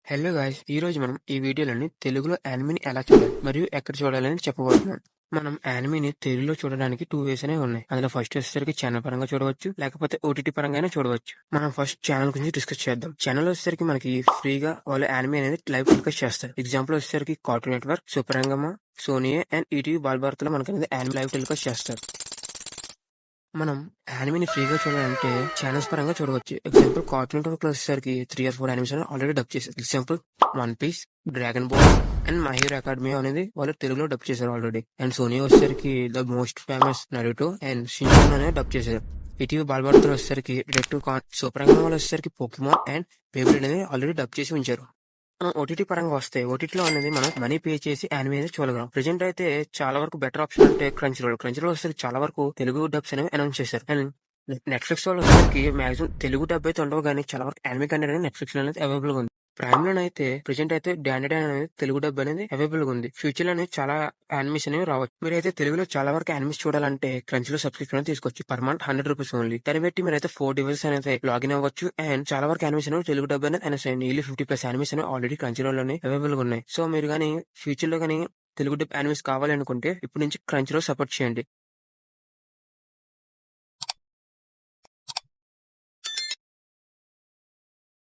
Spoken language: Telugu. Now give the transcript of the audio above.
Hello guys! ఈరోజు మనం ఈ వీడియోలోని తెలుగులో యానిమేని ఎలా చూడాలి మరియు ఎక్కడ చూడాలని చెప్పబోతున్నాం. మనం యానిమేని తెలుగులో చూడడానికి 2 వేస్ అనేవి ఉన్నాయి. అందులో ఫస్ట్ వచ్చేసరికి ఛానల్ పరంగా చూడవచ్చు, లేకపోతే ఓటీటీ పరంగా అయినా చూడవచ్చు. మనం ఫస్ట్ ఛానల్ గురించి డిస్కస్ చేద్దాం. ఛానల్ వచ్చేసరికి మనకి ఫ్రీగా వాళ్ళు యానిమే అనేది లైవ్ టెలికాస్ట్ చేస్తారు. ఎగ్జాంపుల్ వచ్చేసరికి కార్టూన్ నెట్వర్క్, సూపర్ రంగమ్మ, సోనీ అండ్ ఈటీవీ బాలభారత్లో మనకనేది యానిమే లైవ్ టెలికాస్ట్ చేస్తారు. మనం యానిమేని ఫ్రీగా చూడాలంటే ఛానల్స్ పరంగా చూడవచ్చు. ఎగ్జాంపుల్ కార్టూన్ నెట్వర్క్‌లో వచ్చేసరికి 3 ఆర్ 4 యానిమేస్ అనేవి ఆల్రెడీ డబ్ చేశారు. Example 'One Piece', 'Dragon Ball' and 'My Hero Academia' అనేది వాళ్ళు తెలుగులో డబ్ చేశారు ఆల్రెడీ. అండ్ సోనీ వచ్చేసరికి the most famous 'Naruto' and 'Shinchan' అనేవి డబ్ చేశారు. ఈటీవీ బాలభారత్‌లో వచ్చేసరికి 'డిటెక్టివ్ కాన్', సూపర్ రంగంలో వచ్చేసరికి 'పోకీమాన్' అండ్ 'బేబిలోడ్' అనేది ఆల్రెడీ డబ్ చేసి ఉంచారు. ఓటీటీ పరంగా వస్తే ఓటీటీలో అనేది మనం మనీ పే చేసి యానిమే అనేది చూడగలం. ప్రెజెంట్ అయితే చాలా వరకు బెటర్ ఆప్షన్ అంటే క్రంచ్ రోల్. క్రంచ్ రోల్ వచ్చేసరికి చాలా వరకు తెలుగు డబ్స్ అనేవి అనౌన్స్ చేశారు. అండ్ నెట్‌ఫ్లిక్స్ వాళ్ళు వచ్చేసరికి మాక్సిమం తెలుగు డబ్ అయితే ఉండవు గానీ చాలా వరకు యానిమే కంటెంట్ అనేది నెట్‌ఫ్లిక్స్‌లో అనేది అవైలబుల్‌గా ఉంది. ప్రైమ్‌లోనైతే ప్రెజెంట్ అయితే 'డానీ డాన్' అనేది తెలుగు డబ్ అనేది అవైలబుల్‌గా ఉంది. ఫ్యూచర్‌లో అనేది చాలా యానిమేస్ అనేవి రావచ్చు. మీరైతే తెలుగులో చాలా వరకు యానిమేస్ చూడాలంటే క్రంచ్‌లో సబ్స్క్రిప్షన్ అనేది తీసుకోవచ్చు. Per month ₹100 only. దాన్ని బట్టి మీరైతే 4 డివైసెస్ అనేది లాగిన్ అవ్వచ్చు. అండ్ చాలా వరకు యానిమేస్ అనేవి తెలుగు డబ్ అనేది అనౌన్స్ అయ్యింది. నియర్లీ 50+ యానిమేస్ అనేవి ఆల్రెడీ క్రంచ్‌రోల్‌లోనే అవైలబుల్‌గా ఉన్నాయి. సో మీరు గానీ ఫ్యూచర్‌లో గానీ తెలుగు డబ్ యానిమేస్ కావాలి అనుకుంటే ఇప్పటి నుంచి క్రంచ్‌రోల్ సపోర్ట్ చేయండి.